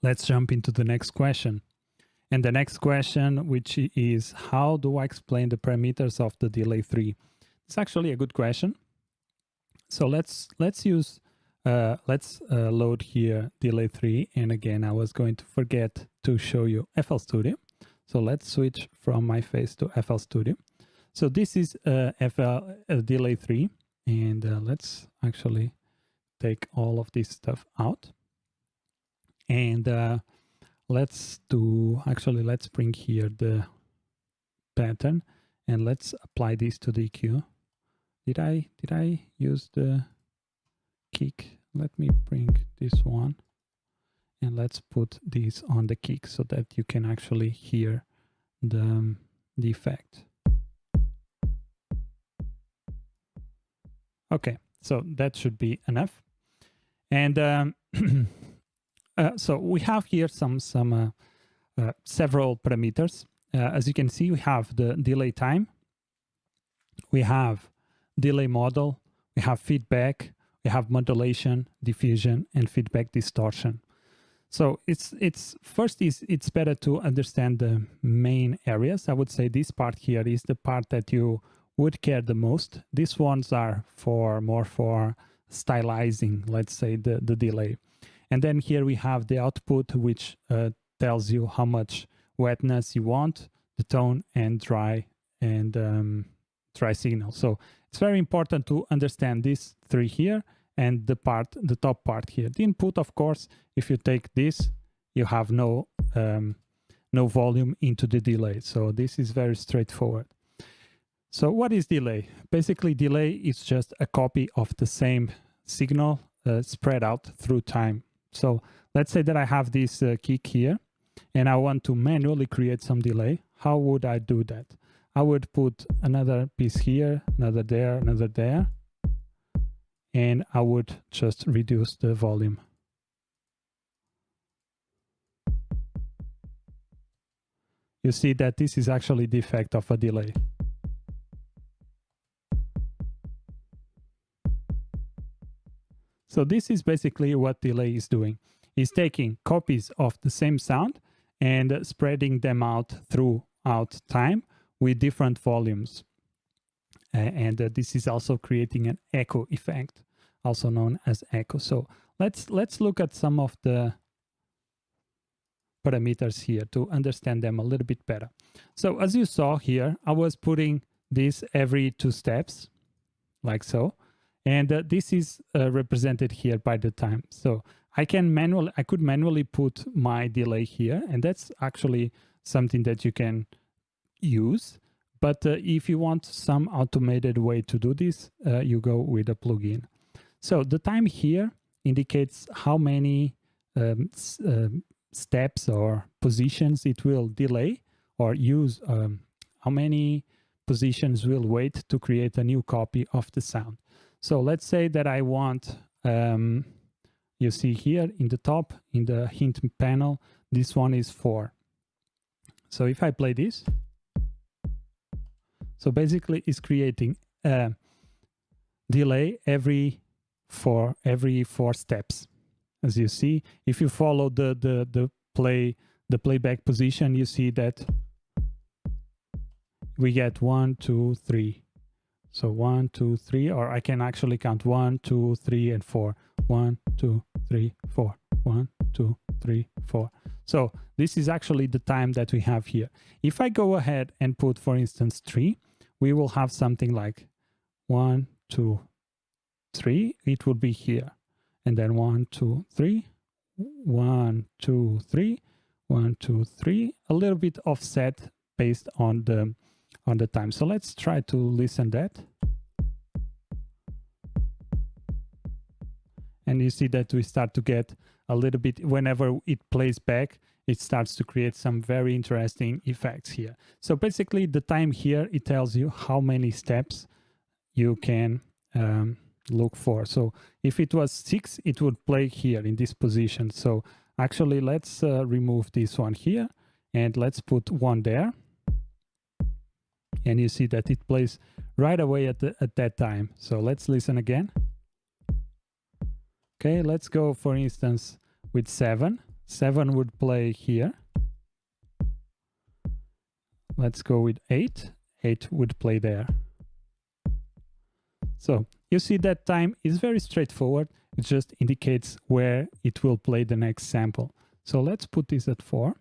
let's jump into the next question. And the next question, which is, how do I explain the parameters of the delay 3? It's actually a good question. So let's load here delay 3. And again, I was going to forget to show you FL Studio. So let's switch from my face to FL Studio. So this is delay 3. And let's actually take all of this stuff out. And let's bring here the pattern and let's apply this to the EQ. Did I use the kick? Let me bring this one and let's put this on the kick so that you can actually hear the effect. Okay, so that should be enough. And so we have here several parameters. As you can see, we have the delay time, we have delay model, we have feedback, we have modulation, diffusion, and feedback distortion. So it's better to understand the main areas. I would say this part here is the part that you would care the most. These ones are more for stylizing, let's say, the delay. And then here we have the output, which tells you how much wetness you want, the tone, and dry signal. So it's very important to understand these three here and the top part here. The input, of course, if you take this, you have no volume into the delay. So this is very straightforward. So what is delay? Basically, delay is just a copy of the same signal spread out through time. So let's say that I have this kick here and I want to manually create some delay. How would I do that? I would put another piece here, another there, and I would just reduce the volume. You see that this is actually the effect of a delay. So this is basically what delay is doing. It's taking copies of the same sound and spreading them out throughout time with different volumes. And this is also creating an echo effect, also known as echo. So let's look at some of the parameters here to understand them a little bit better. So as you saw here, I was putting this every 2 steps, like so. And this is represented here by the time. So I could manually put my delay here, and that's actually something that you can use. But if you want some automated way to do this, you go with a plugin. So the time here indicates how many steps or positions it will delay or use, how many positions will wait to create a new copy of the sound. So let's say that I want, you see here in the top, in the hint panel, this one is 4. So if I play this, so basically it's creating a delay every 4 steps. As you see, if you follow the playback position, you see that we get 1, 2, 3. So 1, 2, 3, or I can actually count 1, 2, 3, and 4. 1, 2, 3, 4. 1, 2, 3, 4. So this is actually the time that we have here. If I go ahead and put, for instance, 3, we will have something like 1, 2, 3. It will be here. And then 1, 2, 3. 1, 2, 3. 1, 2, 3. A little bit offset based on the time. So let's try to listen that. And you see that we start to get a little bit, whenever it plays back, it starts to create some very interesting effects here. So basically the time here, it tells you how many steps you can look for. So if it was 6, it would play here in this position. So actually let's remove this one here and let's put 1 there. And you see that it plays right away at that time. So let's listen again. Okay, let's go, for instance, with 7. 7 would play here. Let's go with 8. 8 would play there. So you see that time is very straightforward. It just indicates where it will play the next sample. So let's put this at 4.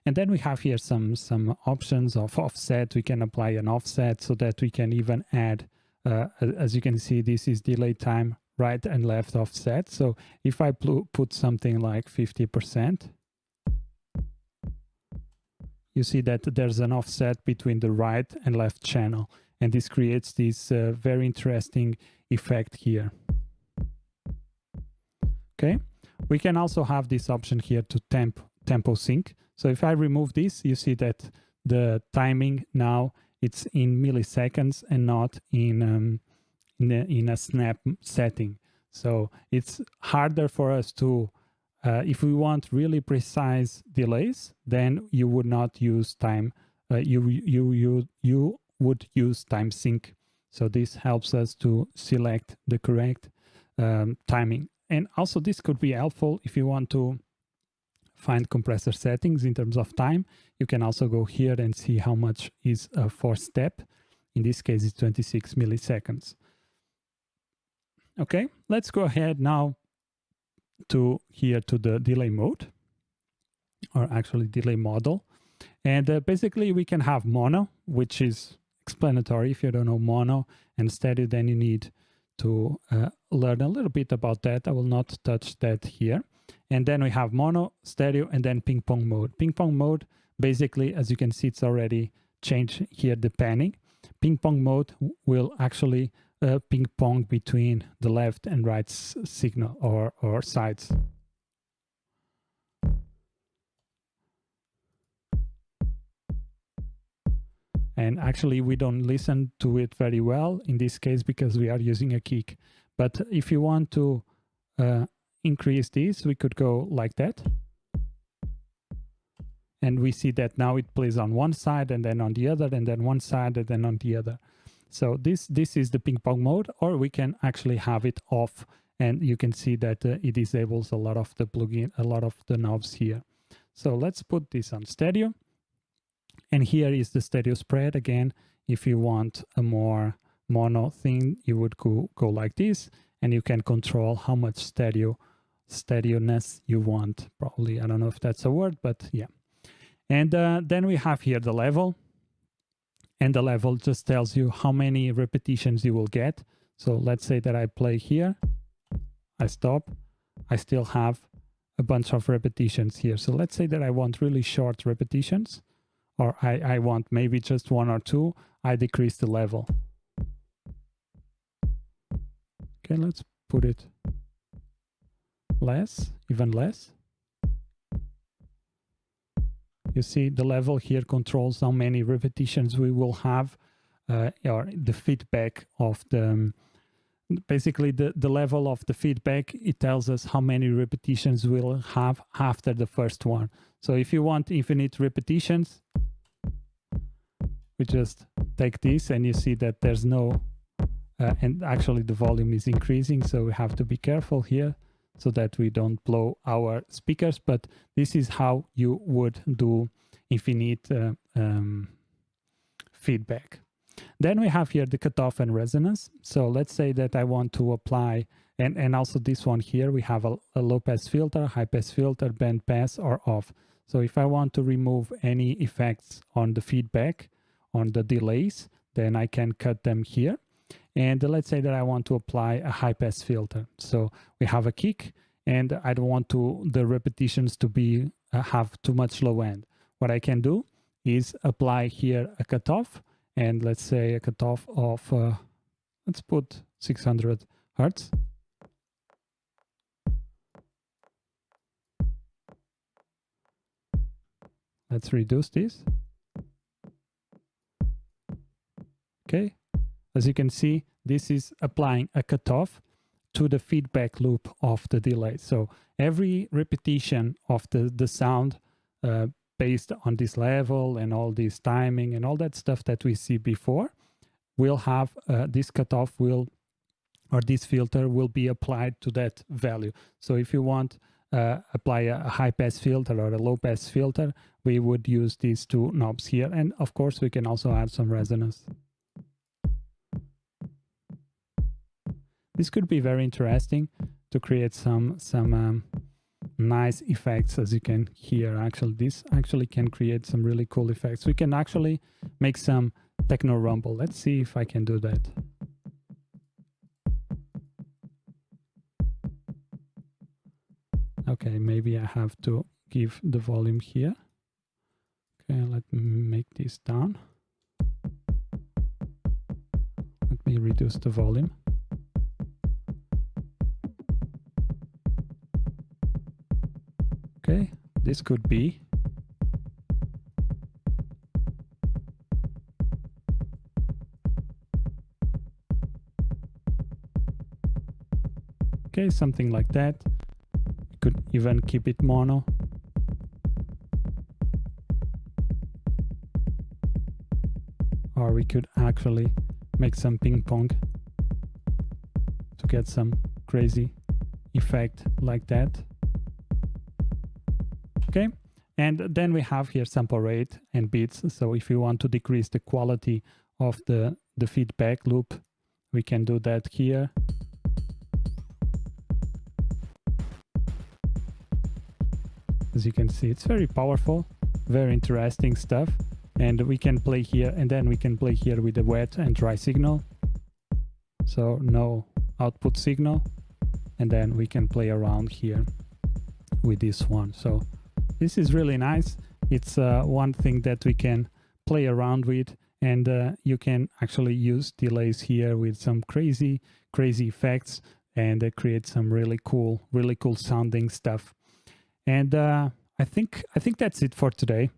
And then we have here some options of offset. We can apply an offset so that we can even add, as you can see, this is delay time, right and left offset. So if I put something like 50%, you see that there's an offset between the right and left channel. And this creates this very interesting effect here. Okay, we can also have this option here to tempo sync. So if I remove this, you see that the timing now it's in milliseconds and not in a snap setting. So it's harder for us to, if we want really precise delays, then you would not use time. You would use time sync. So this helps us to select the correct timing. And also this could be helpful if you want to find compressor settings in terms of time. You can also go here and see how much is for step. In this case, it's 26 milliseconds. Okay, let's go ahead now to here to the delay mode, or actually delay model. And basically we can have mono, which is explanatory. If you don't know mono and stereo, then you need to learn a little bit about that. I will not touch that here. And then we have mono, stereo, and then ping pong mode. Ping pong mode, basically, as you can see, it's already changed here the panning. Ping pong mode will actually ping pong between the left and right signal or sides. And actually, we don't listen to it very well in this case because we are using a kick. But if you want to increase this, we could go like that. And we see that now it plays on one side and then on the other, and then one side and then on the other. So this is the ping pong mode, or we can actually have it off, and you can see that it disables a lot of the plugin, a lot of the knobs here. So let's put this on stereo. And here is the stereo spread again. If you want a more mono thing, you would go like this, and you can control how much stereoness you want. Probably, I don't know if that's a word, but yeah. And then we have here the level, and the level just tells you how many repetitions you will get. So let's say that I play here, I stop, I still have a bunch of repetitions here. So let's say that I want really short repetitions, or I want maybe just 1 or 2, I decrease the level. Okay, let's put it less, even less. You see the level here controls how many repetitions we will have, or the feedback of the, basically the level of the feedback, it tells us how many repetitions we'll have after the first one. So if you want infinite repetitions, we just take this and you see that there's no, and actually the volume is increasing, so we have to be careful here so that we don't blow our speakers, but this is how you would do infinite feedback. Then we have here the cutoff and resonance. So let's say that I want to apply, and also this one here, we have a low pass filter, high pass filter, band pass, or off. So if I want to remove any effects on the feedback, on the delays, then I can cut them here. And let's say that I want to apply a high pass filter. So we have a kick, and I don't want the repetitions to be have too much low end. What I can do is apply here a cutoff, and let's say a cutoff of let's put 600 hertz. Let's reduce this. Okay. As you can see, this is applying a cutoff to the feedback loop of the delay. So every repetition of the sound based on this level and all this timing and all that stuff that we see before will have this cutoff or this filter will be applied to that value. So if you want apply a high pass filter or a low pass filter, we would use these two knobs here. And of course, we can also add some resonance. This could be very interesting to create some nice effects. As you can hear, actually, this actually can create some really cool effects. We can actually make some techno rumble. Let's see if I can do that. Okay, maybe I have to give the volume here. Okay, let me make this down. Let me reduce the volume. Okay, this could be. Okay, something like that. You could even keep it mono. Or we could actually make some ping pong to get some crazy effect like that. Okay, and then we have here sample rate and beats. So if you want to decrease the quality of the feedback loop, we can do that here. As you can see, it's very powerful, very interesting stuff. And we can play here, and then we can play here with the wet and dry signal. So no output signal. And then we can play around here with this one. So this is really nice. It's one thing that we can play around with, and you can actually use delays here with some crazy effects and create some really cool sounding stuff. And I think that's it for today.